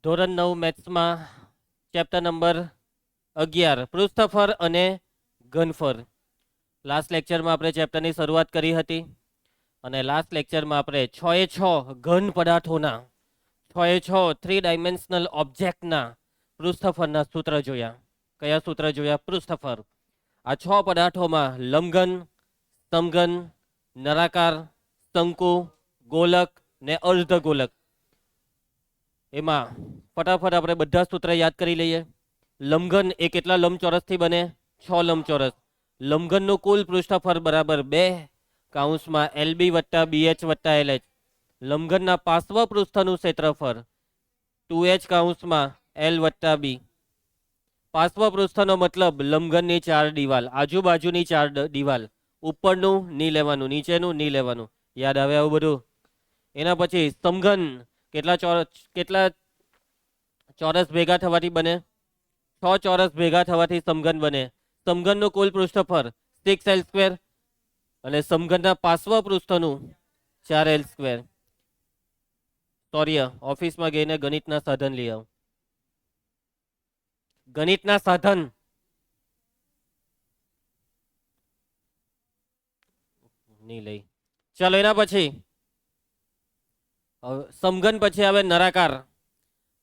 ધોરણ 9 મેથ્સમાં chapter number 11 પૃષ્ઠફળ અને ઘનફળ. Last લેક્ચરમાં આપણે ચેપ્ટરની શરૂઆત કરી હતી અને લાસ્ટ લેક્ચરમાં આપણે 6 ઘન પદાર્થોના 6 3 ડાયમેન્શનલ ઓબ્જેક્ટના પૃષ્ઠફળના સૂત્ર જોયા. કયા સૂત્ર જોયા? પૃષ્ઠફળ. આ 6 પદાર્થોમાં લંબઘન, સમઘન, નળાકાર, શંકુ, ગોલક ને અર્ધગોલક. એમાં ફટાફટ આપણે બધા સૂત્ર યાદ કરી લઈએ. લંબઘન એ કેટલા લંબચોરસથી બને? 6 લંબચોરસ. લંબઘનનું કુલ પૃષ્ઠફળ બરાબર 2 કૌંસમાં LB વત્તા BH વત્તા LH. લંબઘનના પાર્શ્વ પૃષ્ઠનું ક્ષેત્રફળ 2H કૌંસમાં L વત્તા B. પાર્શ્વ પૃષ્ઠનો મતલબ લંબઘનની 4 દિવાલ, આજુબાજુની 4 દિવાલ. ઉપરનું નહીં લેવાનું, નીચેનું નહીં લેવાનું. યાદ આવે આવું બધું? એના પછી સમઘન કેટલા ચોરસ ભેગા થવાથી બને? 6 ચોરસ ભેગા થવાથી સમઘન બને. સમઘનનું કુલ પૃષ્ઠફળ 6L² અને સમઘનના પાર્શ્વ પૃષ્ઠનું 4L². સૌર્ય, ઓફિસમાં ગઈને ગણિતના સાધન લઈ આવ. ગણિતના સાધન. નહીં લઈ. ચાલો એના પછી સમઘન પછી આવે નળાકાર.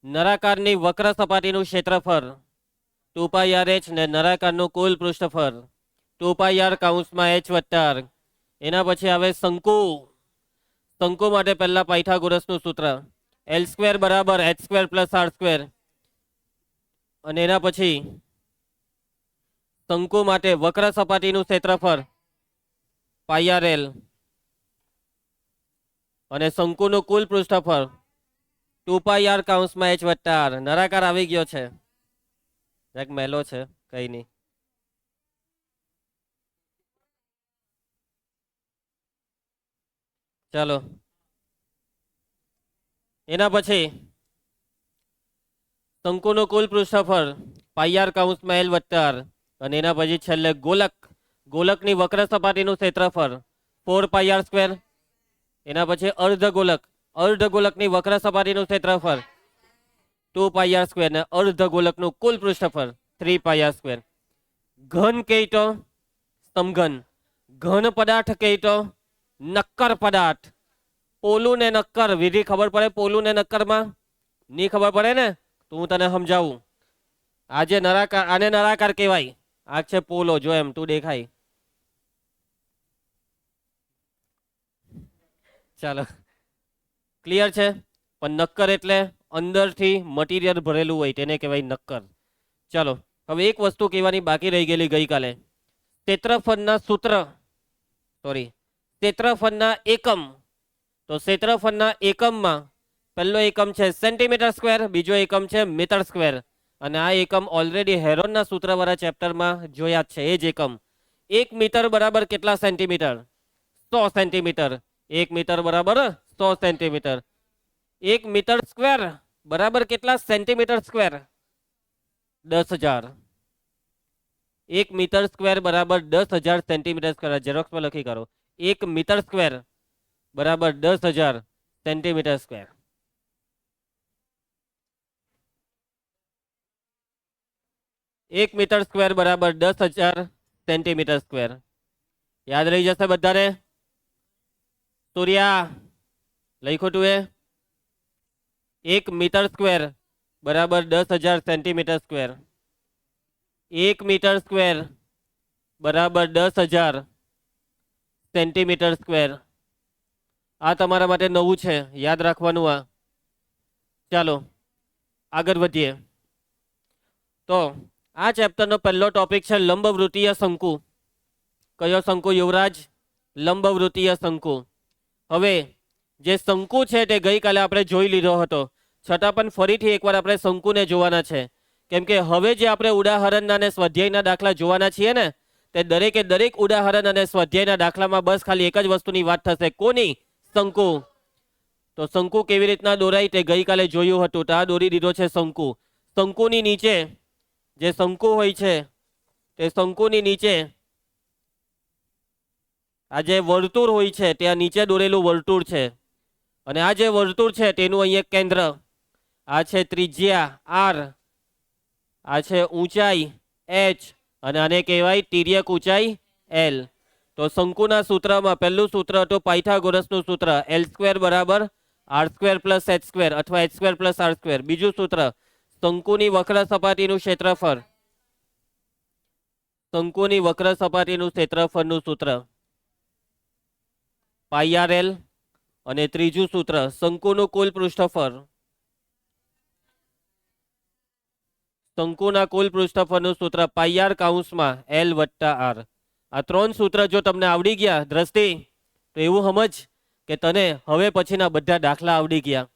નળાકારની વક્ર સપાટીનું ક્ષેત્રફળ 2πRH ને નળાકારનું કુલ પૃષ્ઠફળ 2πR કૌંસમાં H વત્તા R. એના પછી આવે શંકુ. શંકુ માટે પહેલા પાયથાગોરસનું સૂત્ર L² બરાબર H² પ્લસ R². અને એના પછી શંકુ માટે વક્ર સપાટીનું ક્ષેત્રફળ πRL અને શંકુનું કુલ પૃષ્ઠફળ 2πR કૌંસમાં H વત્તા R. નળાકાર આવી ગયો છે. એક મેલો છે, કઈ નહીં. ચાલો એના પછી શંકુનું કુલ પૃષ્ઠફળ πR કૌંસમાં L વત્તા R. અને એના પછી છેલ્લે ગોલક. ગોલકની વક્ર સપાટીનું ક્ષેત્રફળ 4πR². એના પછી અર્ધગોલક. અર્ધગોલકની વક્ર સપાટીનું ક્ષેત્રફળ 2πR² ને અર્ધગોલકનું કુલ પૃષ્ઠફળ 3πR². ઘન કહી તો સમઘન. ઘન પદાર્થ કહી તો નક્કર પદાર્થ. પોલું ને નક્કર વિધિ ખબર પડે? પોલું ને નક્કરમાં નહીં ખબર પડે ને તો હું તને સમજાવું. આજે નળાકાર, આને નળાકાર કહેવાય. આ છે પોલો. જો એમ તું દેખાય. ચાલો ક્લિયર છે? પણ નક્કર એટલે અંદરથી મટીરિયલ ભરેલું હોય તેને કહેવાય નક્કર. ચાલો હવે એક વસ્તુ કહેવાની બાકી રહી ગયેલી ગઈકાલે. ક્ષેત્રફળના સૂત્ર, ક્ષેત્રફળના એકમ. તો ક્ષેત્રફળના એકમમાં પહેલો એકમ છે સેન્ટીમીટર સ્ક્વેર, બીજો એકમ છે મીટર સ્ક્વેર. અને આ એકમ ઓલરેડી હેરોનના સૂત્રવાળા ચેપ્ટરમાં જોયા જ છે. એ જ એકમ. 1 મીટર બરાબર કેટલા સેન્ટીમીટર? 100 સેન્ટીમીટર. 1 મીટર બરાબર 100 સેન્ટીમીટર. 1 મીટર સ્ક્વેર બરાબર કેટલા સેન્ટીમીટર સ્ક્વેર? 10,000. 1 મીટર સ્ક્વેર બરાબર 10,000 સેન્ટીમીટર સ્ક્વેર. ઝેરોક્સમાં લખી કરો. 1 મીટર સ્ક્વેર બરાબર 10,000 સેન્ટીમીટર સ્ક્વેર. એક મીટર સ્ક્વેર બરાબર 10,000 સેન્ટીમીટર સ્ક્વેર. યાદ રહી જશે બધાને? સૂર્યા લખ્યું તું એ? 1 મીટર સ્ક્વેર બરાબર 10,000 સેન્ટીમીટર સ્ક્વેર. 1 મીટર સ્ક્વેર બરાબર 10,000 સેન્ટીમીટર સ્ક્વેર. આ તમારા માટે નવું છે, યાદ રાખવાનું આ. ચાલો આગળ વધીએ. તો આ ચેપ્ટરનો પહેલો ટોપિક છે લંબવૃત્તીય શંકુ. કયો શંકુ યુવરાજ? લંબવૃત્તીય શંકુ. હવે જે શંકુ છે તે ગઈકાલે આપણે જોઈ લીધો હતો, છતાં પણ ફરીથી એકવાર આપણે શંકુને જોવાના છે. કેમ કે હવે જે આપણે ઉદાહરણના અને સ્વાધ્યાયના દાખલા જોવાના છીએ ને, તે દરેકે દરેક ઉદાહરણ અને સ્વાધ્યાયના દાખલામાં બસ ખાલી એક જ વસ્તુની વાત થશે. કોની? શંકુ. તો શંકુ કેવી રીતના દોરાય તે ગઈકાલે જોયું હતું. તો આ દોરી દીધો છે શંકુ. શંકુની નીચે જે શંકુ હોય છે તે શંકુની નીચે આ જે વર્તુળ હોય છે ત્યાં નીચે દોરેલું વર્તુળ છે. અને આ જે વર્તુળ છે તેનું અહીં એક કેન્દ્ર આ છે ત્રિજ્યા આર, આ છે ઊંચાઈ એચ, અને આને કહેવાય તિર્યક ઊંચાઈ એલ. તો શંકુના સૂત્રમાં પહેલું સૂત્ર હતું પાયથાગોરસનું સૂત્ર L² બરાબર R² પ્લસ H² અથવા H² પ્લસ R². બીજું સૂત્ર શંકુની વક્ર સપાટીનું ક્ષેત્રફળ, શંકુની વક્ર સપાટીનું ક્ષેત્રફળનું સૂત્ર πRL. અને ત્રીજું સૂત્ર શંકુનું કુલ પૃષ્ઠફળ, શંકુના કુલ પૃષ્ઠફળનું સૂત્ર πR કૌંસમાં L વત્તા R. આ ત્રણ સૂત્ર જો તમને આવડી ગયા દ્રષ્ટિ, તો એવું સમજ કે તને હવે પછીના બધા દાખલા આવડી ગયા,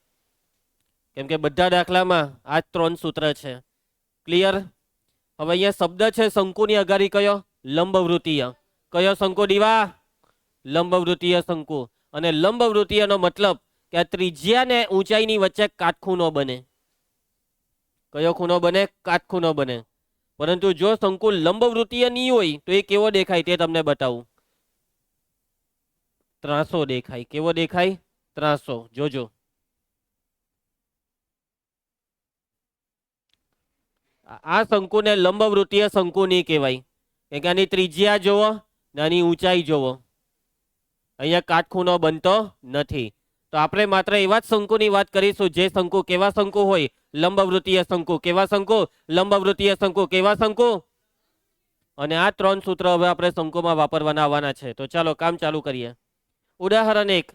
કેમ કે બધા દાખલામાં આ જ ત્રણ સૂત્ર છે. ક્લિયર? હવે અહીંયા શબ્દ છે શંકુની અગાડી કયો? લંબવૃત્તીય. કયો શંકુ દીવા? લંબવૃત્તીય શંકુ. અને લંબવૃત્તીયનો મતલબ કે આ ત્રિજ્યા ને ઊંચાઈની વચ્ચે કાટખૂણો બને. કયો ખૂણો બને? કાટખૂણો બને. પરંતુ જો શંકુ લંબવૃત્તીય નહીં હોય તો એ કેવો દેખાય તે તમને બતાવું. ત્રાસો દેખાય. કેવો દેખાય? ત્રાસો. જોજો. આ શંકુને લંબવૃત્તીય શંકુ નહીં કહેવાય, કારણ કે આની ત્રિજ્યા જોવો ને આની ઊંચાઈ જોવો, અહીંયા કાટખૂણો બનતો નથી. તો આપણે માત્ર એવા જ શંકુની વાત કરીશું જે શંકુ કેવા શંકુ હોય? લંબવૃત્તીય શંકુ. કેવા શંકુ? લંબવૃત્તીય શંકુ. કેવા શંકુ? અને આ ત્રણ સૂત્ર હવે આપણે શંકુમાં વાપરવાના આવવાના છે. તો ચાલો કામ ચાલુ કરીએ. ઉદાહરણ 1,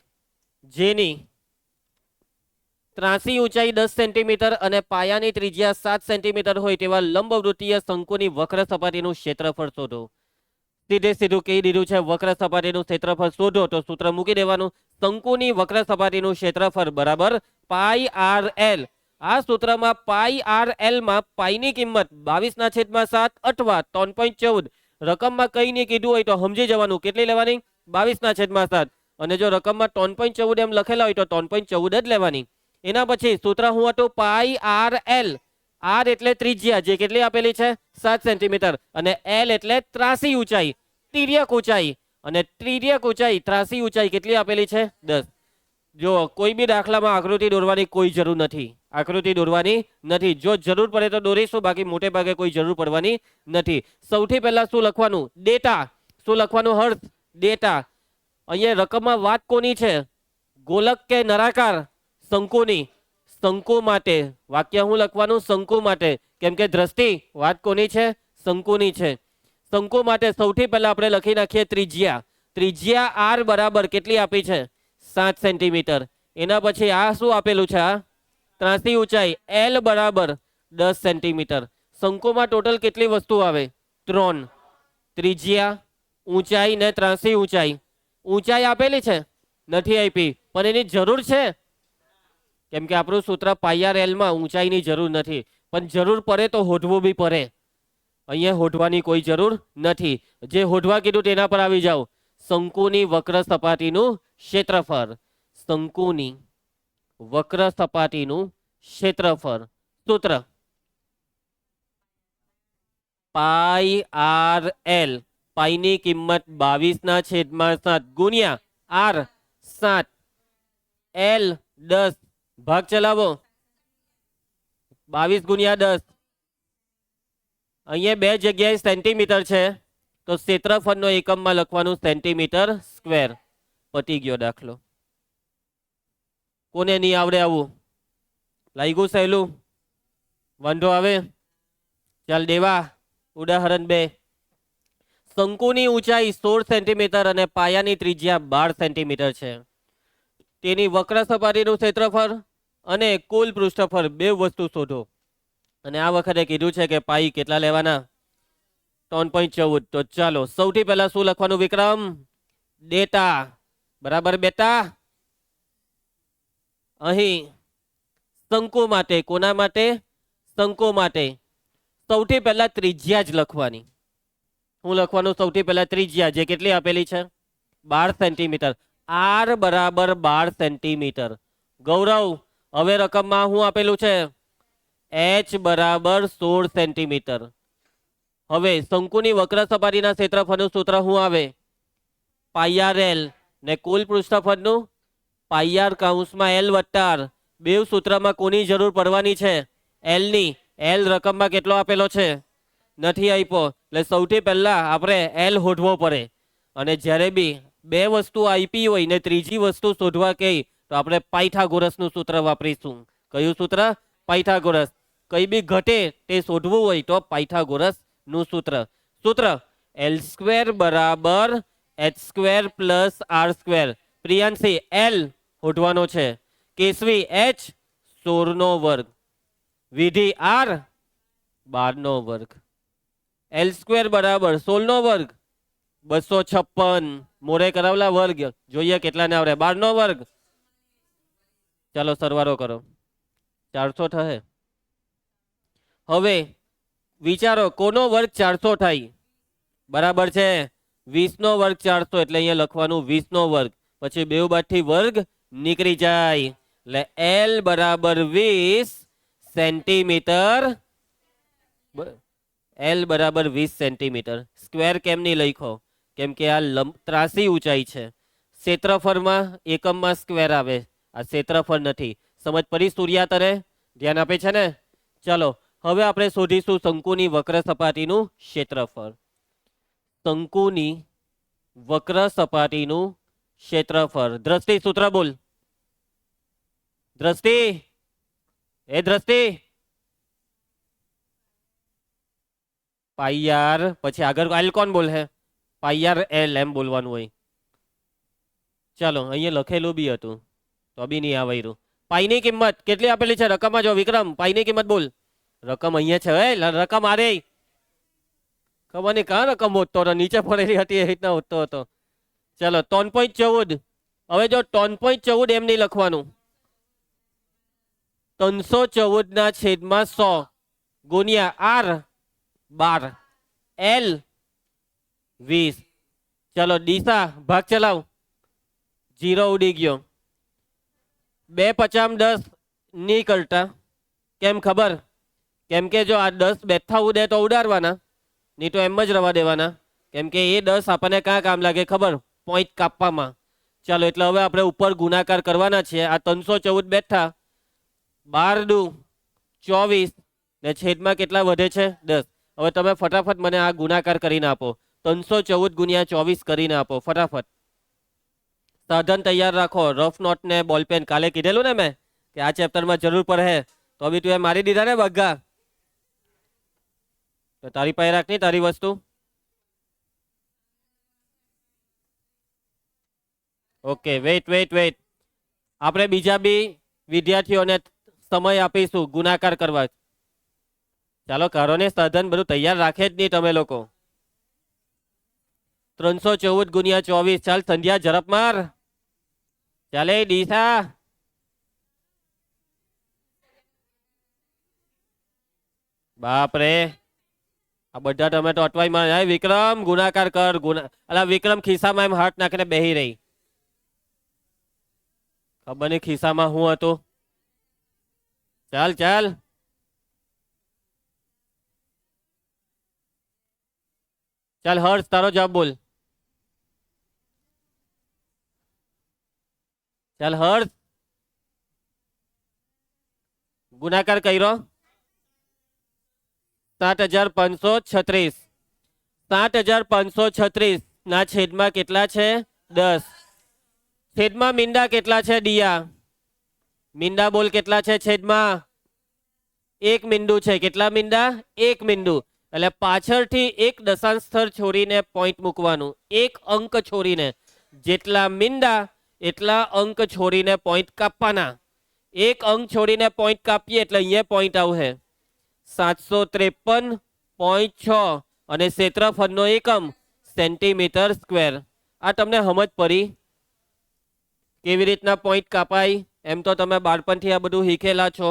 જેની ત્રાસી ઊંચાઈ 10 સેન્ટીમીટર અને પાયાની ત્રિજ્યા 7 સેન્ટીમીટર હોય તેવા લંબવૃત્તીય શંકુની વક્ર સપાટીનું ક્ષેત્રફળ શોધો. સીધે સીધું કહી દીધું છે વક્ર સપાટીનું ક્ષેત્રફળ શોધો, તો સૂત્ર મૂકી દેવાનું. શંકુની વક્ર સપાટીનું ક્ષેત્રફળ બરાબર πRL. આ સૂત્રમાં πRL માં પાઈની કિંમત 22/7 અથવા 3.14. રકમમાં કઈ નહીં કીધું હોય તો સમજી જવાનું. કેટલી લેવાની? 22/7. અને જો રકમમાં 3.14 એમ લખેલા હોય તો 3.14 જ લેવાની. એના પછી સૂત્ર શું હતું? πRL. R એટલે ત્રિજ્યા જે કેટલી આપેલી છે? 7 સેન્ટીમીટર. અને L એટલે ત્રાસી ઊંચાઈ, તિર્યક ઊંચાઈ. અને તિર્યક ઊંચાઈ, ત્રાસી ઊંચાઈ કેટલી આપેલી છે? 10. જો કોઈ બી દાખલામાં આકૃતિ દોરવાની કોઈ જરૂર નથી. આકૃતિ દોરવાની નથી. જો જરૂર પડે તો દોરીશું, બાકી મોટે ભાગે કોઈ જરૂર પડવાની નથી. સૌથી પહેલા શું લખવાનું? ડેટા. શું લખવાનું હર્ષ? ડેટા. અહીંયા રકમમાં વાત કોની છે? ગોલક કે નળાકાર? શંકુની. શંકુ માટે વાક્ય હું લખવાનું? શંકુ માટે. કેમ કે દ્રષ્ટિ વાત કોની છે? શંકુની છે. શંકુ માટે સૌથી પહેલા આપણે લખી નાખીએ ત્રિજ્યા. ત્રિજ્યા R બરાબર કેટલી આપી છે? 7 સેન્ટીમીટર. એના પછી આ શું આપેલું છે? આ ત્રાસી ઊંચાઈ L બરાબર 10 સેન્ટીમીટર. શંકુમાં ટોટલ કેટલી વસ્તુ આવે? 3. ત્રિજ્યા, ઊંચાઈ ને ત્રાસી ઊંચાઈ. ઊંચાઈ આપેલી છે? નથી આપી, પણ એની જરૂર છે, કેમ કે આપણું સૂત્ર πRL માં ઊંચાઈની જરૂર નથી. પણ જરૂર પડે તો હોધવું બી પડે. અહીંયા હોધવાની કોઈ જરૂર નથી. જે હોધવા કીધું તેના પર આવી જાઓ. શંકુની વક્ર સપાટીનું ક્ષેત્રફળ. શંકુની વક્ર સપાટીનું ક્ષેત્રફળ. સૂત્ર πRL. પાઈની કિંમત 22/7 ગુણ્યા R 7, L 10. ભાગ ચલાવો. 22 ગુણ્યા 10. અહીંયા બે જગ્યાએ સેન્ટીમીટર છે, તો ક્ષેત્રફળનો એકમમાં લખવાનું સેન્ટીમીટર સ્ક્વેર. પતી ગયો દાખલો. કોને નહીં આવડે આવું? લાગ્યું સહેલું? વાંધો આવે? ચાલ દેવા. ઉદાહરણ 2, શંકુની ઊંચાઈ 16 સેન્ટીમીટર અને પાયાની ત્રિજ્યા 12 સેન્ટીમીટર છે. તેની વક્ર સપાટીનું ક્ષેત્રફળ અને કુલ પૃષ્ઠફળ બે વસ્તુ શોધો. અને આ વખતે કીધું છે કે પાઈ કેટલા લેવાના? 3.14. તો ચાલો સૌથી પહેલા શું લખવાનું વિક્રમ? ડેટા. બરાબર બેટા? અહીં શંકુ માટે, કોના માટે? શંકુ માટે સૌથી પહેલા ત્રિજ્યા જ લખવાની. હું લખવાનું સૌથી પહેલા ત્રિજ્યા, જે કેટલી આપેલી છે? 12 સેન્ટીમીટર. R બરાબર 12 સેન્ટીમીટર. ગૌરવ, હવે રકમમાં શું આપેલું છે? H બરાબર 16 સેન્ટીમીટર. હવે શંકુની વક્ર સપાટીના ક્ષેત્રફળનું સૂત્ર શું આવે? πRL. ને કુલ પૃષ્ઠફળનું πR કૌંસમાં L વત્તા R. બેવ સૂત્રમાં કોની જરૂર પડવાની છે? એલ ની. એલ રકમમાં કેટલો આપેલો છે? નથી આપ્યો. એટલે સૌથી પહેલા આપણે એલ શોધવો પડે. અને જ્યારે બી બે વસ્તુ આપી હોય ને ત્રીજી વસ્તુ શોધવા કહે તો આપણે પાયથાગોરસનું સૂત્ર વાપરીશું. કયું સૂત્ર? પાયથાગોરસ. કઈ બી ઘટે તે શોધવું હોય તો પાયથાગોરસનું સૂત્ર. સૂત્ર એલ સ્ક્વેર બરાબર H square plus R square. Priyanshi L શોધવાનો છે. કેશવી એચ 16નો વર્ગ. વિધિ આર 12નો વર્ગ. એલ સ્ક્વેર બરાબર 16નો વર્ગ 256. મોરે કરાવલા વર્ગ જોઈએ કેટલાને આવડે. 12નો વર્ગ. ચાલો સરવાળો કરો. 400 થશે. હવે વિચારો કોનો વર્ગ 400 થાય? બરાબર છે. 20નો વર્ગ 400 એટલે અહીંયા લખવાનું 20નો વર્ગ. પછી બેવ બાદથી વર્ગ નીકળી જાય. એટલે એલ બરાબર 20 સેન્ટીમીટર. એલ બરાબર 20 સેન્ટીમીટર. સ્ક્વેર કેમ નહીં લખો? કેમ કે આ ત્રાસી ઊંચાઈ છે. ક્ષેત્રફળમાં એકમમાં સ્ક્વેર આવે, આ ક્ષેત્રફળ નથી. સમજ પડી સૂર્યાતરે? ધ્યાન આપે છે ને? ચલો હવે આપણે શોધીશું શંકુની વક્ર સપાટીનું ક્ષેત્રફળ. શંકુની વક્ર સપાટીનું ક્ષેત્રફળ. દ્રષ્ટિ સૂત્ર બોલ. દ્રષ્ટિ, એ દ્રષ્ટિ. પાઈ આર, પછી આગળ એલ કોણ બોલ હે? પાઈ આર એલ એમ બોલવાનું હોય. ચાલો અહીંયા લખેલું બી હતું તો બી નહીં આવડ્યું. પાઈની કિંમત કેટલી આપેલી છે રકમમાં? જો વિક્રમ પાઈની કિંમત બોલ. રકમ અહીંયા છે. રકમ આરે ખબર નહીં કાં રકમ હોતો હતો, નીચે પડેલી હતી એ રીતના હોતો હતો. ચાલો 3.14. હવે જો 3.14 એમ નહીં લખવાનું. 314 ના છેદમાં 100 ગુણ્યા આર 12 એલ 20. ચલો દિશા ભાગ ચલાવ. 0 ઉડી ગયો. 2 50 10 નહીં કરતા. કેમ ખબર? કેમ કે જો આ 10 બેઠા ઉડે તો ઉડાડવાના, નહીં તો એમ જ રવા દેવાના. કેમ કે એ 10 આપણને ક્યાં કામ લાગે ખબર? પોઈન્ટ કાપવામાં. ચાલો એટલે હવે આપણે ઉપર ગુણાકાર કરવાના છીએ. આ 314 બેઠા 12 દુ 24 ને છેદમાં કેટલા વધે છે? 10. હવે તમે ફટાફટ મને આ ગુણાકાર કરીને આપો. 314 ગુણ્યા 24 કરીને આપો ફટાફટ. સાધન તૈયાર રાખો, રફ નોટ ને બોલપેન. કાલે કીધેલું ને મેં કે આ ચેપ્ટરમાં જરૂર પડે, તો બી તું એ મારી દીધા ને બગ્ગા. તો તારી પાસે રાખ ની તારી વસ્તુ. Okay wait wait wait. આપણે બીજા બી વિદ્યાર્થીઓને સમય આપીશું ગુણાકાર કરવા. ચાલો કરો ને, સાધન બધું તૈયાર રાખે જ નહીં તમે લોકો. 314 ગુણ્યા 24. ચાલ સંધ્યા ઝડપ માર. ચાલે દિશા. બાપરે આ બધા તમે તો અટવાઈમાં. વિક્રમ ગુણાકાર કર. અલા વિક્રમ ખિસ્સામાં એમ હાથ નાખીને બેહી રહી. ખબર નહીં ખિસ્સામાં શું હતું. ચાલ ચાલ. ચાલ હર્ષ તારો જવાબ બોલ. ચાલ હર્ષ. ગુણાકાર કર્યો 7536. 7536 ના છેદમાં કેટલા છે? 10. છેદમાં મીંડા કેટલા છે દિયા? મીંડા બોલ કેટલા છે છેદમાં? 1 મીંડું છે. કેટલા મીંડા? 1 મીંડું. એટલે પાછળથી એક દશાંશ સ્થળ છોડીને પોઈન્ટ મૂકવાનું. એક અંક છોડીને. જેટલા મીંડા એટલા અંક છોડીને પોઈન્ટ કાપવાના. એક અંક છોડીને પોઈન્ટ કાપીએ એટલે અહીંયા પોઈન્ટ આવશે 753.6 અને ક્ષેત્રફળનો એકમ સેન્ટીમીટર સ્ક્વેર. આ તમને સમજ પડી કેવી રીતના પોઈન્ટ કાપાય? એમ તો તમે બાળપણથી આ બધું શીખેલા છો,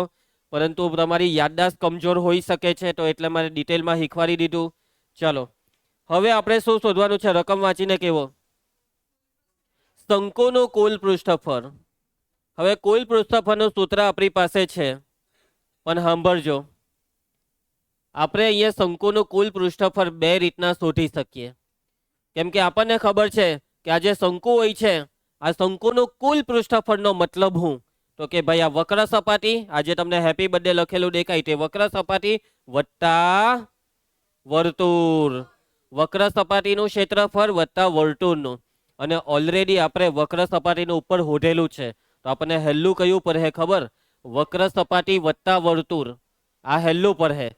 પરંતુ તમારી યાદદાસ્ત કમજોર હોઈ શકે છે, તો એટલે મારે ડિટેલમાં શીખવાડી દીધું. ચલો હવે આપણે શું શોધવાનું છે? રકમ વાંચીને કેવો? શંકુનું કુલ પૃષ્ઠફળ. હવે કુલ પૃષ્ઠફળનું સૂત્ર આપણી પાસે છે, પણ સાંભળજો. આપણે અહીંયા શંકુનું કુલ પૃષ્ઠફળ બે રીતના શોધી શકીએ. કેમ કે આપણને ખબર છે કે આ જે શંકુ હોય છે, આ શંકુનું કુલ પૃષ્ઠફળનો મતલબ હું? તો તો કે ભાઈ આ વક્ર સપાટી, આજે તમને હેપી બર્થડે લખેલું દેખાય તે વક્ર સપાટી વત્તા વર્તુળ, વક્ર સપાટીનું ક્ષેત્રફળ વત્તા વર્તુળનું. અને ઓલરેડી આપણે વક્ર સપાટીનું ઉપર હોધેલું છે, તો આપણને હેલ્લું કયું પડે ખબર? વક્ર સપાટી વત્તા વર્તુળ, આ હેલ્લું પડે.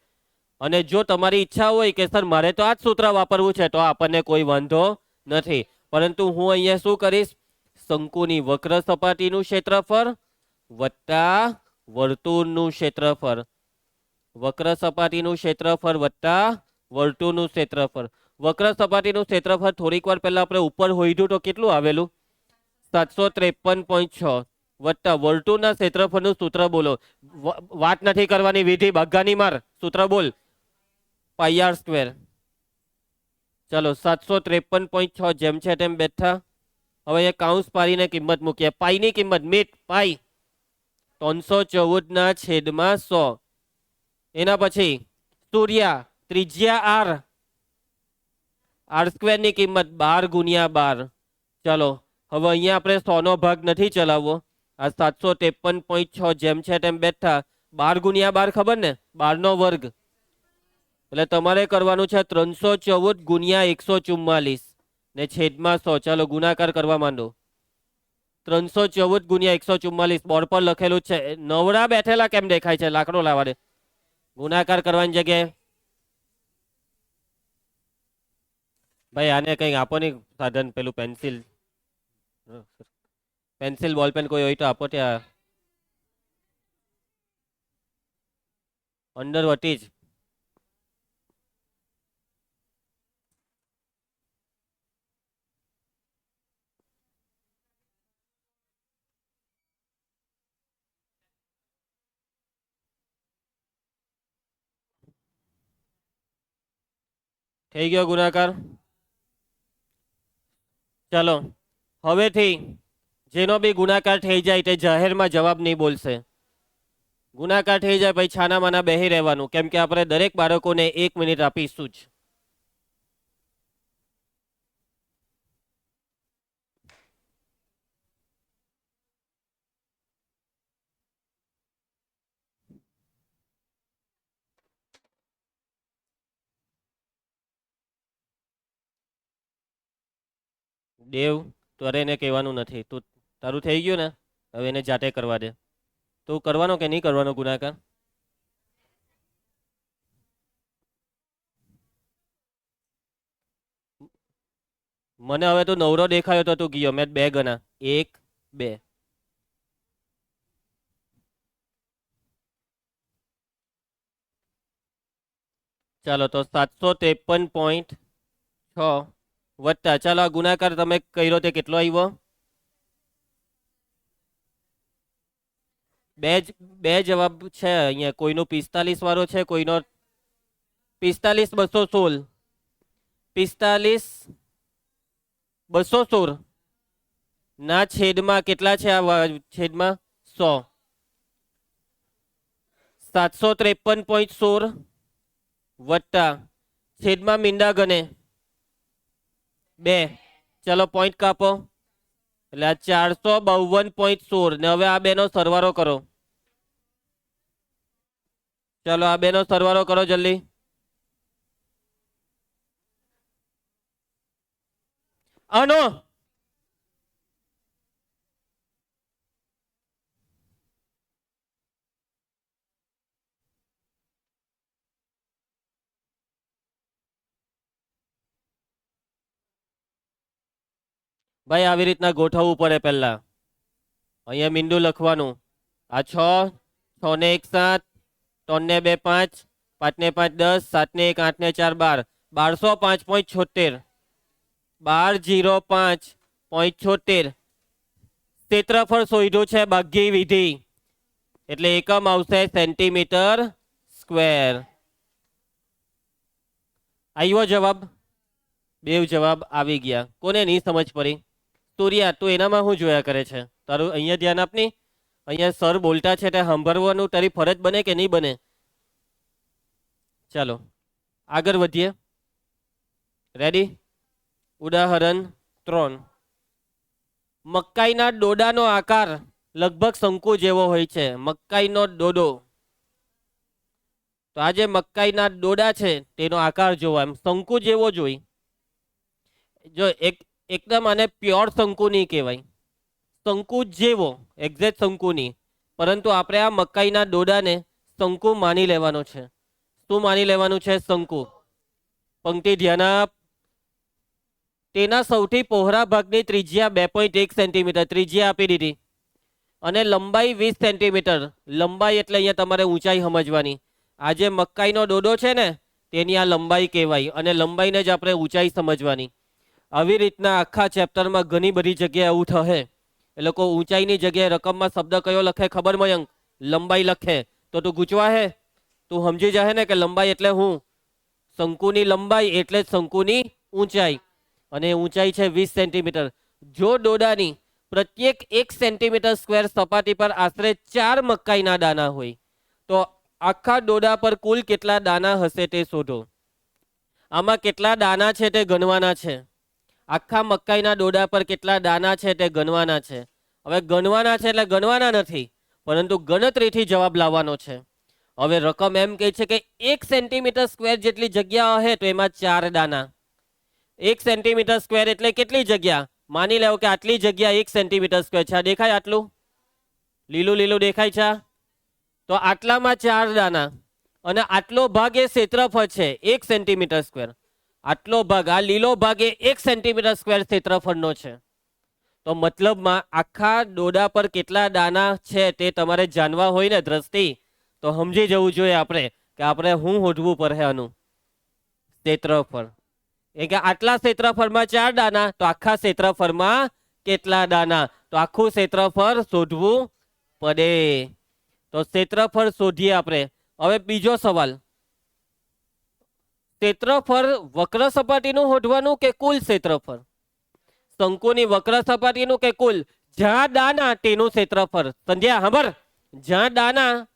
અને જો તમારી ઈચ્છા હોય કે સર મારે તો આ જ સૂત્ર વાપરવું છે, તો આપણને કોઈ વાંધો નથી. પરંતુ હું અહીંયા શું કરીશ? શંકુની વક્ર સપાટીનું ક્ષેત્રફળ વત્તા વર્તુળનું ક્ષેત્રફળ, વક્ર સપાટીનું ક્ષેત્રફળ વત્તા વર્તુળનું ક્ષેત્રફળ. વક્ર સપાટીનું ક્ષેત્રફળ થોડીક વાર પહેલા આપણે ઉપર હોઈધું તો કેટલું આવેલું? 753.6 વત્તા વર્તુળના ક્ષેત્રફળનું સૂત્ર બોલો. વાત નથી કરવાની, વિધિ ભાગાની માર, સૂત્ર બોલ. પાઈ આર સ્ક્વેર. ચલો 753.6 જેમ છે તેમ બેઠા. હવે એ કાઉન્સ પાડીને કિંમત મૂકીએ. પાઈની કિંમત મીટ પાઈ 314/100. એના પછી સૂર્યા ત્રિજ્યા આર, આર સ્ક્વેર ની કિંમત 12 × 12. ચલો હવે અહીંયા આપણે 100 નો ભાગ નથી ચલાવવો. આ 753.6 જેમ છે તેમ બેઠા. 12 × 12 ખબર ને? 12 નો વર્ગ. એટલે તમારે કરવાનું છે 314 × 144 ને છેદમાં 100. ચાલો ગુણાકાર કરવા માંડો. 314 × 144 બોર્ડ પર લખેલું છે. નવરા બેઠેલા કેમ દેખાય છે? લાકડો લાવવા દે. ગુણાકાર કરવાની જગ્યાએ ભાઈ આને કંઈક આપો ને સાધન, પેલું પેન્સિલ, પેન્સિલ બોલપેન કોઈ હોય તો આપો. ત્યાં અંડર વટી જ થઈ ગયો ગુણાકાર. ચલો હવેથી જેનો બી ગુણાકાર થઈ જાય તે જાહેરમાં જવાબ નહીં બોલશે. ગુણાકાર થઈ જાય પછી છાના માના બેહી રહેવાનું, કેમ કે આપણે દરેક બાળકોને 1 મિનિટ આપીશું જ. દેવ તારે એને કહેવાનું નથી. તું તારું થઈ ગયું ને, હવે એને જાતે કરવા દે. તું કરવાનો કે નહીં કરવાનો ગુણાકાર? મને હવે તું નવરો દેખાયો તો તું ગયો. મેં 2 ગણા, 1 2. ચાલો તો 753.6 વત્તા, ચાલો આ ગુણાકાર તમે કર્યો તે કેટલો આવ્યો? બે જવાબ છે અહીંયા. કોઈનો 45 વાળો છે, કોઈનો 45 216. 45 216 ના છેદમાં કેટલા છે? આ છેદમાં 100. 753.16 વત્તા છેદમાં મીંડા ગણે 2. ચલો પોઈન્ટ કાપો. એટલે આ 452.16 ને હવે આ બેનો સરવાળો કરો. ચલો આ બેનો સરવાળો કરો જલ્દી. આનો ભાઈ આવી રીતના ગોઠવવું પડે. પહેલા અહીંયા મીંડું લખવાનું. આ 6, 6 ને 1 7, 3 ને 2 5, 5 ને 5 10, 7 ને 1 8 ને 4 12. 1205.76. 1205.76 ક્ષેત્રફળ શોધ્યું છે ભાગ્ય વિધિ, એટલે એકમ આવશે સેન્ટીમીટર સ્ક્વેર. આવ્યો જવાબ? બે જવાબ આવી ગયા. કોને નહીં સમજ પડી? સૂર્યા તું એનામાં શું જોયા કરે છે? તારું અહીંયા ધ્યાન આપની. અહીંયા સર બોલતા છે તે સાંભળવાનું તારી ફરજ બને કે નહીં બને? ચાલો આગળ વધીએ. રેડી? ઉદાહરણ 3. મકાઈના ડોડાનો આકાર લગભગ શંકુ જેવો હોય છે, મકાઈનો ડોડો. તો આ જે મકાઈના ડોડા છે તેનો આકાર જોવો, એમ શંકુ જેવો જોઈ. જો એકદમ આને પ્યોર શંકુ નહીં કહેવાય, શંકુ જેવો, એક્ઝેક્ટ શંકુ નહીં. પરંતુ આપણે આ મકાઈના ડોડાને શંકુ માની લેવાનો છે. શું માની લેવાનું છે? શંકુ. પંક્તિ ધ્યાન આપ. તેના સૌથી પહોળા ભાગની ત્રિજ્યા 2.1 સેન્ટીમીટર ત્રિજ્યા આપી દીધી અને લંબાઈ 20 સેન્ટીમીટર. લંબાઈ એટલે અહીંયા તમારે ઊંચાઈ સમજવાની. આ જે મકાઈનો ડોડો છે ને તેની આ લંબાઈ કહેવાય અને લંબાઈને જ આપણે ઊંચાઈ સમજવાની. આવી રીતના આખા ચેપ્ટરમાં ઘણી બધી જગ્યાએ એવું થશે. એ લોકો ઊંચાઈની જગ્યાએ રકમમાં શબ્દ કયો લખે ખબર મયંક? લંબાઈ લખે. તો તું ગૂંચવા હે? તું સમજી જાહે ને કે લંબાઈ એટલે હું? શંકુની લંબાઈ એટલે જ શંકુની ઊંચાઈ, અને ઊંચાઈ છે 20 સેન્ટીમીટર. જો ડોડાની પ્રત્યેક 1 સેન્ટીમીટર સ્ક્વેર સપાટી પર આશરે 4 મકાઈના દાણા હોય તો આખા ડોડા પર કુલ કેટલા દાણા હશે તે શોધો. આમાં કેટલા દાણા છે તે ગણવાના છે. આખા મકાઈના ડોડા પર કેટલા દાણા છે તે ગણવાના છે. હવે ગણવાના છે એટલે ગણવાના નથી, પરંતુ ગણતરીથી જવાબ લાવવાનો છે. હવે રકમ એમ કહે છે કે 1 સેન્ટીમીટર સ્ક્વેર જેટલી જગ્યા હશે તો એમાં 4 દાણા. 1 સેન્ટીમીટર સ્ક્વેર એટલે કેટલી જગ્યા? માની લેવો કે આટલી જગ્યા 1 સેન્ટીમીટર સ્ક્વેર છે. દેખાય આટલું? લીલું લીલું દેખાય છે. તો આટલામાં 4 દાણા અને આટલો ભાગ એ ક્ષેત્રફળ છે 1 સેન્ટીમીટર સ્ક્વેર. આટલો ભાગ, આ લીલો ભાગ એ 1 સેન્ટીમીટર સ્ક્વેર ક્ષેત્રફળનો છે. તો મતલબમાં આખા ડોડા પર કેટલા દાણા છે તે તમારે જાણવા હોય ને દ્રષ્ટિ, તો સમજી જવું જોઈએ આપણે કે આપણે શું શોધવું પડે આનું ક્ષેત્રફળ. એ કે આટલા ક્ષેત્રફળમાં 4 દાણા તો આખા ક્ષેત્રફળમાં કેટલા દાણા? તો આખું ક્ષેત્રફળ શોધવું પડે. તો ક્ષેત્રફળ શોધીએ આપણે. હવે બીજો સવાલ, ક્ષેત્રફળ વક્ર સપાટીનું શોધવાનું કે કુલ ક્ષેત્રફળ? શંકુની વક્ર સપાટીનું કે કુલ? જ્યાં દાના તેનું ક્ષેત્રફળ. સંધ્યા ખબર? જ્યાં દાના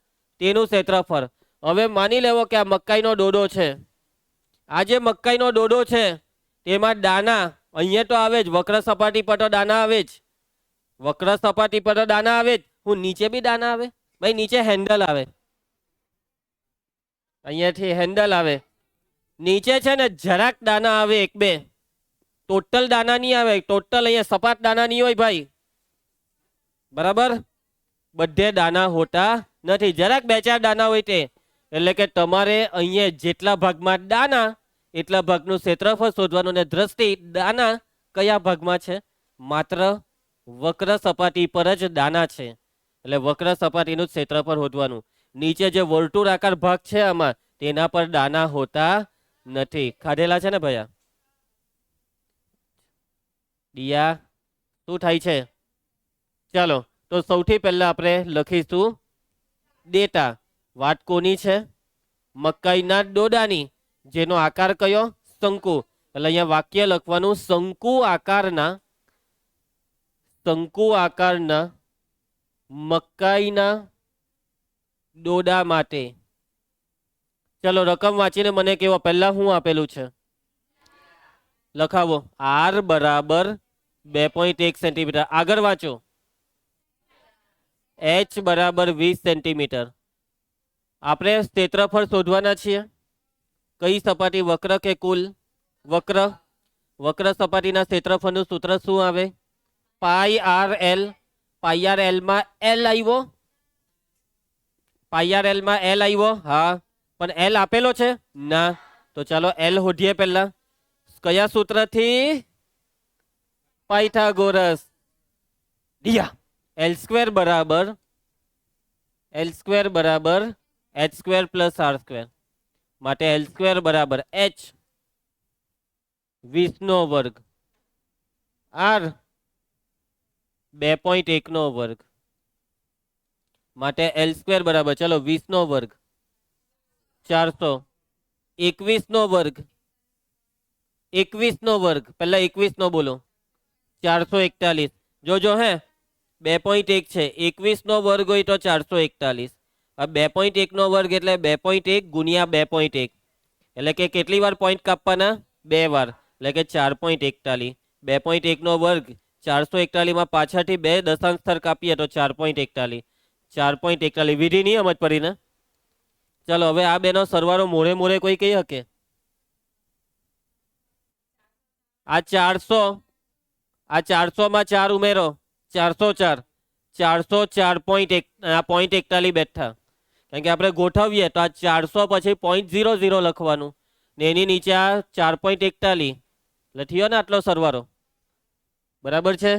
તેનું ક્ષેત્રફળ. હવે માની લેવો કે આ મકાઈનો ડોડો છે. આ જે મકાઈનો ડોડો છે તેમાં દાના અહીંયા તો આવે જ, વક્ર સપાટી પર તો દાના આવે જ. વક્ર સપાટી પર તો દાના આવે જ. હું નીચે બી દાના આવે? ભાઈ નીચે હેન્ડલ આવે, અહીંયાથી હેન્ડલ આવે. નીચે છે ને જરાક દાના આવે, 1-2. ટોટલ દાના નહીં આવે. ટોટલ અહીંયા સપાટ દાના નહીં હોય ભાઈ, બરાબર? બધે દાના હોતા નથી, જરાક 2-4 દાના હોય તે. એટલે કે તમારે અહીંયા જેટલા ભાગમાં દાના એટલા ભાગનું ક્ષેત્રફળ શોધવાનું. ને દ્રષ્ટિ દાના કયા ભાગમાં છે? માત્ર વક્ર સપાટી પર જ દાના છે, એટલે વક્ર સપાટીનું જ ક્ષેત્રફળ શોધવાનું. નીચે જે વર્તુળાકાર ભાગ છે આમાં તેના પર દાના હોતા નથી. ખાધેલા છે ને ભૈયા? દિયા શું થાય છે? ચાલો તો સૌથી પહેલા આપણે લખીશું ડેટા. વાત કોની છે? મકાઈના ડોડાની, જેનો આકાર કયો? શંકુ. એટલે અહીંયા વાક્ય લખવાનું શંકુ આકારના મકાઈના ડોડા માટે. ચલો રકમ વાંચીને મને કેવો. પહેલા શું આપેલું છે લખાવો. R બરાબર 2.1 સેન્ટીમીટર. આગળ વાંચો. H બરાબર 20 સેન્ટીમીટર. આપણે ક્ષેત્રફળ શોધવાના છીએ. કઈ સપાટી? વક્ર કે કુલ? વક્ર. વક્ર સપાટીના ક્ષેત્રફળનું સૂત્ર શું આવે? πr_l. πr_l માં L આવ્યો? πr_l માં L આવ્યો? હા, પણ L આપેલો છે ના. તો ચાલો L શોધીએ પહેલા. કયા સૂત્રથી? પાયથાગોરસ. દિયા L² બરાબર h² પ્લસ r². માટે L² બરાબર h 20 નો વર્ગ, r 2.1 નો વર્ગ. માટે L² બરાબર, ચલો 20 નો વર્ગ 400, 21 નો વર્ગ, 21 નો વર્ગ, પહેલા 21 નો બોલો, 441. જોજો હે 2.1 છે, 21 નો વર્ગ હોય તો 441. હવે 2.1 નો વર્ગ એટલે 2.1 ગુણ્યા 2.1, એટલે કે કેટલી વાર પોઈન્ટ કાપવાના? 2 વાર, એટલે કે 4.41. 2.1 નો વર્ગ 441 માં પાછળથી 2 દશાંશ સ્થળ કાપીએ તો 4.41. 4.41 વિધિ નહીં સમજ પડી ને. ચાલો હવે આ બેનો સરવાળો મોરે મોરે કોઈ કહી શકે? આ 400, આ 400 માં 4 ઉમેરો, 404. 404.1 0.41 બેઠા. કારણ કે આપણે ગોઠવીએ તો આ 400 પછી 0.00 લખવાનું ને એની નીચે આ 4.41 એટલે થયો ને આટલો સરવાળો. બરાબર છે.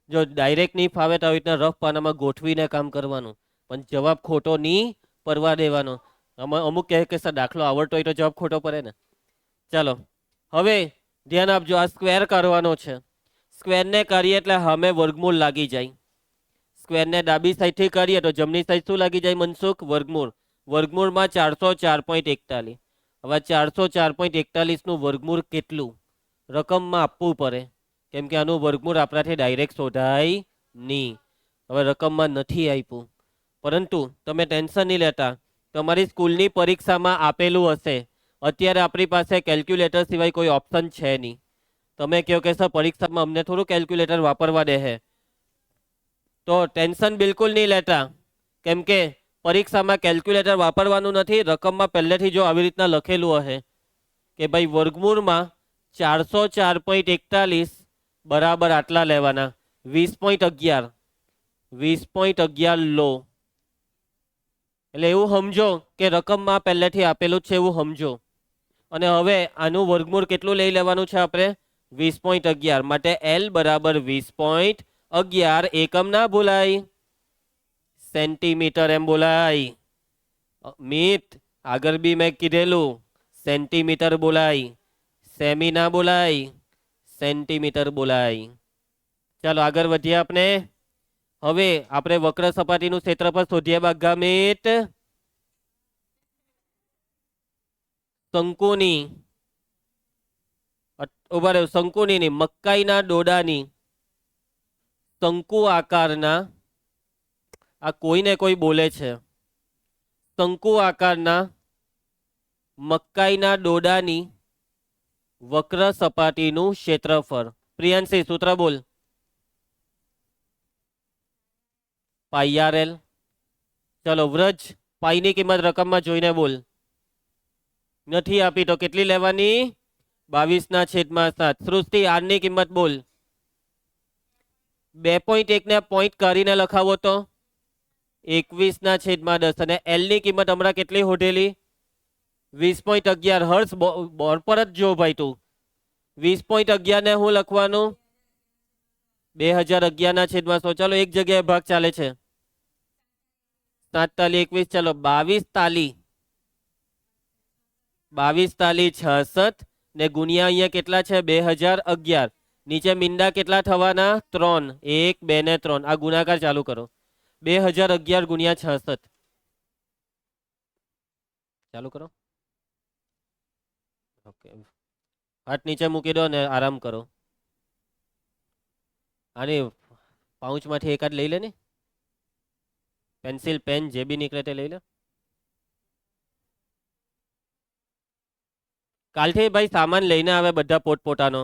જો ડાયરેક્ટ નહીં ફાવે તો આવી રીતના રફ પાનામાં ગોઠવીને કામ કરવાનું, પણ જવાબ ખોટો નહીં પડવા દેવાનો. અમુક કહે કે સર દાખલો આવડતો હોય તો જવાબ ખોટો પડે ને. ચાલો હવે ધ્યાન આપજો, આ સ્ક્વેર કરવાનો છે. સ્ક્વેરને કરીએ એટલે સામે વર્ગમૂળ લાગી જાય. સ્ક્વેરને ડાબી સાઈડથી કરીએ તો જમણી સાઈડ શું લાગી જાય મનસુખ? વર્ગમૂળ. વર્ગમૂળમાં 404.41. હવે 404.41 નું વર્ગમૂળ કેટલું રકમમાં આપવું પડે, કેમ કે આનું વર્ગમૂળ આપણાથી ડાયરેક્ટ શોધાય નહીં. હવે રકમમાં નથી આપ્યું, પરંતુ તમે ટેન્શન નહીં લેતા, તમારી સ્કૂલની પરીક્ષામાં આપેલું હશે. અત્યારે આપણી પાસે કેલ્ક્યુલેટર સિવાય કોઈ ઓપ્શન છે નહીં. તમે કહો કે સર પરીક્ષામાં અમને થોડું કેલ્ક્યુલેટર વાપરવા દે છે, તો ટેન્શન બિલકુલ નહીં લેતા, કેમ કે પરીક્ષામાં કેલ્ક્યુલેટર વાપરવાનું નથી. રકમમાં પહેલેથી જો આવી રીતના લખેલું હશે કે ભાઈ વર્ગમૂળમાં 404.41 બરાબર આટલા લેવાના, 20.11, 20.11 લો. એટલે એવું સમજો કે રકમમાં પહેલેથી આપેલું છે એવું સમજો. અને હવે આનું વર્ગમૂળ કેટલું લઈ લેવાનું છે આપણે? 20.11. માટે L બરાબર 20.11. એકમ ના બોલાય, સેન્ટીમીટર એમ બોલાય. મિત આગળ બી મેં કીધેલું સેન્ટીમીટર બોલાય, સેમી ના બોલાય, સેન્ટીમીટર બોલાય. ચાલો આગળ વધીએ આપણે. હવે આપણે વક્ર સપાટીનું ક્ષેત્રફળ શોધીએ બાગામિત. શંકુની ઉભા રહ્યો, શંકુની મકાઈના ડોડાની શંકુ આકારના, આ કોઈને કોઈ બોલે છે, શંકુ આકારના મકાઈના ડોડાની વક્ર સપાટીનું ક્ષેત્રફળ. પ્રિયાંશી સૂત્ર બોલ. પાઈ આર એલ. ચલો વ્રજ પાઈની કિંમત રકમમાં જોઈને બોલ. નથી આપી તો કેટલી લેવાની? 22/7. સૃષ્ટિ આર ની કિંમત બોલ. 2.1 ને પોઈન્ટ કરીને લખાવો તો 21/10. અને એલ ની કિંમત હમણાં કેટલી હોટેલી? 20.11. હર્ષ બોર્ડ પર જ જો ભાઈ તું. 20.11 ને હું લખવાનું 2011/100. ચાલો એક જગ્યાએ ભાગ ચાલે છે. 7 તાલી 21. ચાલો 22 તાલી 66 ને ગુણ્યા અહીંયા કેટલા છે? 2011. નીચે મીંડા કેટલા થવાના? 3. 1 2 ને 3. આ ગુણાકાર ચાલુ કરો. 2011 ગુણ્યા 66 ચાલુ કરો. ઓકે, હાથ નીચે મૂકી દો ને આરામ કરો. આની પાઉચમાંથી એકાદ લઈ લે ને, પેન્સિલ પેન જે બી નીકળે તે લઈ લે. કાલથી ભાઈ સામાન લઈને આવે બધા પોતપોતાનો.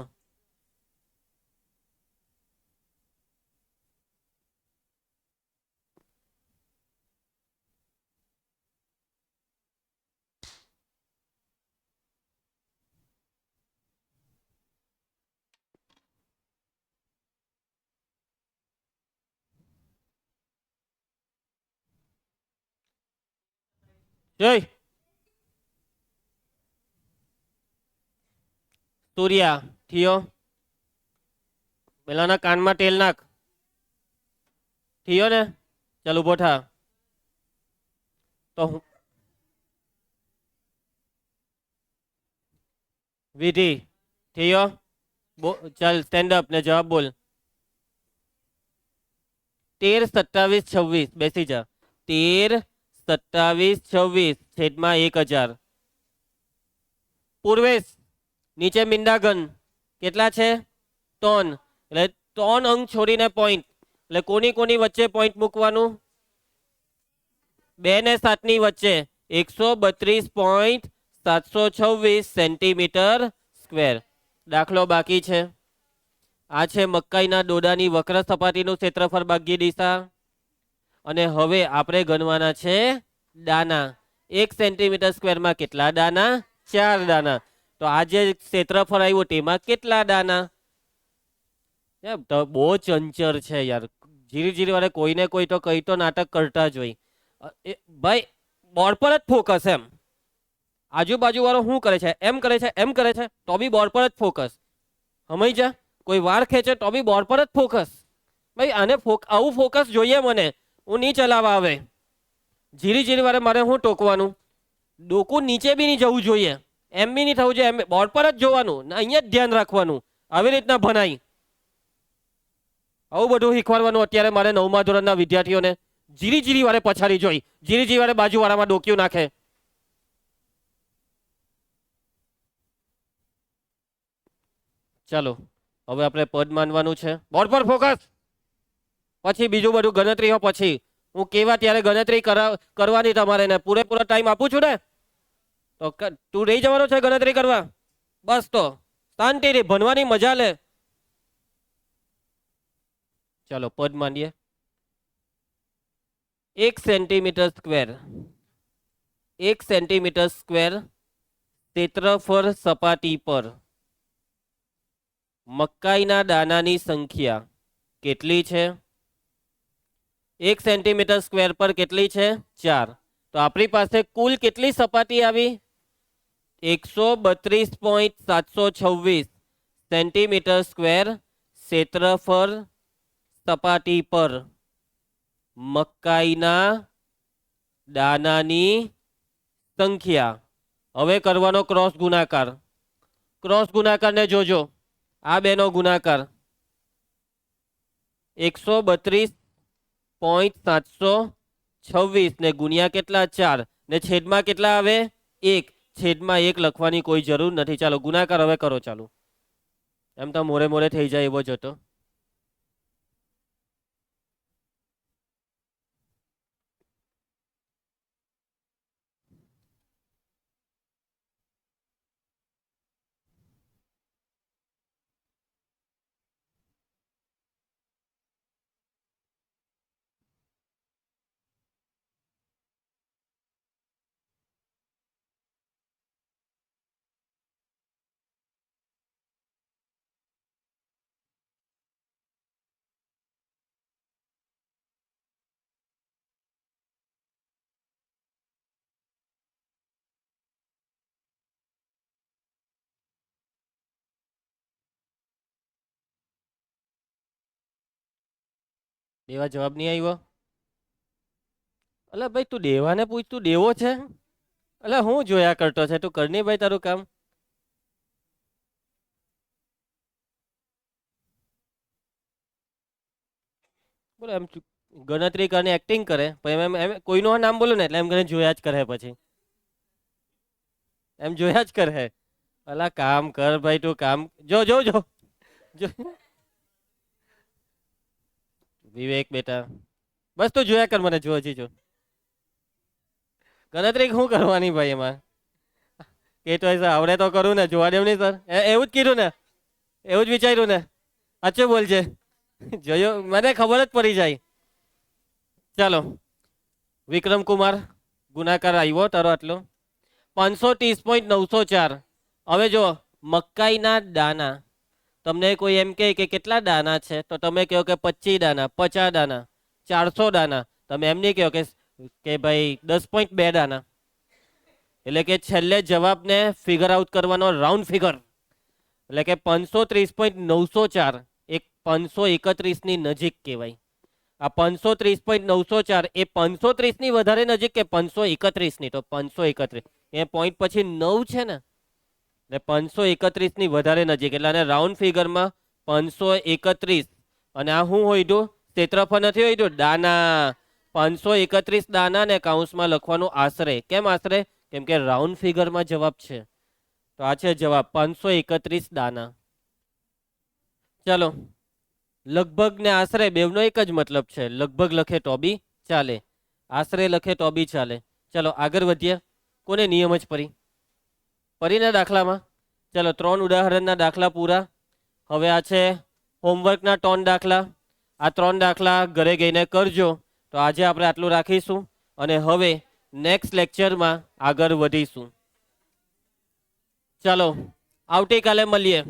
જય સૂર્યા થયો. પેલાના કાનમાં તેલ નાખ. થયો ને? ચાલ ઉભો થા. તો વિધિ થયો. ચાલ સ્ટેન્ડ અપ ને જવાબ બોલ. 13, 27, 26. બેસી જા. 13, 27, 26 છેદમાં 1000. પૂર્વેશ નીચે મીંડાગન કેટલા છે? 3. એટલે 3 અંક છોડીને પોઈન્ટ, એટલે કોની કોની વચ્ચે પોઈન્ટ મૂકવાનું? 2 ને 7 ની વચ્ચે. 132.726 સેન્ટીમીટર સ્ક્વેર. દાખલો બાકી છે. આ છે મકાઈના ડોડાની વક્ર સપાટીનું ક્ષેત્રફળ ભાગ્યે દિશા. અને હવે આપણે ગણવાના છે દાના. 1 સેન્ટીમીટર સ્ક્વેરમાં કેટલા દાના? 4 દાના. તો આ જે ક્ષેત્રફળ આવ્યું તેમાં કેટલા દાના? તો બહુ ચંચર છે યાર. ધીરે ધીરે વાળે કોઈને કોઈ તો કઈ તો નાટક કરતા જ હોય. ભાઈ બોર્ડ પર જ ફોકસ એમ. આજુબાજુ વાળો શું કરે છે? એમ કરે છે, એમ કરે છે, તો બી બોર્ડ પર જ ફોકસ. સમજ્યા? કોઈ વાર ખેંચે તો બી બોર્ડ પર જ ફોકસ. ભાઈ આને આવું ફોકસ જોઈએ મને. હું નહીં ચલાવવા આવે. ધીરે ધીરે વારે મારે હું ટોકવાનું? ડોકું નીચે બી નહીં જવું જોઈએ, એમ બી નહીં થવું જોઈએ, એમ બોર્ડ પર જ જોવાનું, અહીંયા જ ધ્યાન રાખવાનું. આવી રીતના ભણાય. આવું બધું શીખવાડવાનું અત્યારે મારે 9મા ધોરણના વિદ્યાર્થીઓને. જીરી જીરી વારે પછાડી જોઈ, જીરી જીરી વારે બાજુવાળામાં ડોક્યું નાખે. ચાલો હવે આપણે પદ માનવાનું છે. બોર્ડ પર ફોકસ. પછી બીજું બધું ગણતરીઓ પછી. હું કેવા ત્યારે ગણતરી કરવાની તમારે ને પૂરેપૂરો ટાઈમ આપું છું ને. તો તું રહી જવાનો છે ગણતરી કરવા? બસ તો શાંતિથી ભણવાની મજા લે. ચાલો પદ માનીએ. 1 સેન્ટીમીટર સ્ક્વેર, 1 સેન્ટીમીટર સ્ક્વેર ક્ષેત્રફળ સપાટી પર મકાઈના દાનાની સંખ્યા કેટલી છે? 1 સેન્ટીમીટર સ્ક્વેર પર કેટલી છે? 4. તો આપણી પાસે કુલ કેટલી સપાટી આવી? 132.726 સેન્ટીમીટર સ્ક્વેર ક્ષેત્રફળ સપાટી પર મકાઈના દાનાની સંખ્યા. હવે કરવાનો ક્રોસ ગુણાકાર. ક્રોસ ગુણાકારને જોજો. આ બેનો ગુણાકાર 132.726 ને ગુણ્યા કેટલા? 4 ને છેદમાં કેટલા આવે? 1. છેદમાં 1 લખવાની કોઈ જરૂર નથી. ચાલો ગુણાકાર હવે કરો. ચાલો એમ તો મોરે મોરે થઈ જાય એવો જ હતો. દેવા જવાબ નહીં આવ્યો? અલા ભાઈ તું દેવાને પૂછ, તું દેવો છે? અલા હું જોયા કરતો છે? તું કરની ભાઈ તારું કામ. બોલો એમ ગણતરી કરીને એક્ટિંગ કરે પછી એમ કોઈનું નામ બોલો ને એટલે એમ કરીને જોયા જ કરે. પછી એમ જોયા જ કરે. અલા કામ કર ભાઈ, તું કામ જો જો જો જો. વિવેક બેટા બસ તું જોયા કર, મને જો હજી જો. ગણતરી શું કરવાની ભાઈ એમાં? કે તો આવડે તો કરું ને, જોવા દેવ નહીં સર. એવું જ કીધું ને, એવું જ વિચાર્યું ને. સાચું બોલજે. જોયો, મને ખબર જ પડી જાય. ચાલો વિક્રમ કુમાર ગુણાકાર આવ્યો તારો આટલો 530.904. હવે જો મકાઈના દાના, તમને કોઈ એમ કહે કે કેટલા દાના છે તો તમે કહો કે 25 દાના, 50 દાના, 400 દાના. તમે એમ નહીં કહો કે ભાઈ 10.2 દાના. એટલે કે છેલ્લે જવાબને ફિગર આઉટ કરવાનો રાઉન્ડ ફિગર. એટલે કે 530.904 એક 531 ની નજીક કહેવાય. આ 530.904 એ 530 ની વધારે નજીક કે 531 ની? તો 531 એ પોઈન્ટ પછી 9 છે ને, એટલે 531 ની વધારે નજીક. એટલે આને રાઉન્ડ ફિગરમાં 531. અને આ શું હોય તો ક્ષેત્રફળ નથી હોય તો દાના. 531 દાના ને કાઉન્સમાં લખવાનું આશરે. કેમ આશરે? કેમ કે રાઉન્ડ ફિગરમાં જવાબ છે. તો આ છે જવાબ 531 દાના. ચાલો લગભગ ને આશરે બેવનો એક જ મતલબ છે. લગભગ લખે તો બી ચાલે, આશરે લખે તો બી ચાલે. ચાલો આગળ વધીએ. કોને નિયમ જ પરીના દાખલામાં? ચાલો 3 ઉદાહરણના દાખલા પૂરા. હવે આ છે હોમવર્કના 3 દાખલા. આ 3 દાખલા ઘરે ગઈને કરજો. તો આજે આપણે આટલું રાખીશું અને હવે નેક્સ્ટ લેક્ચરમાં આગળ વધીશું. ચાલો આવતીકાલે મળીએ.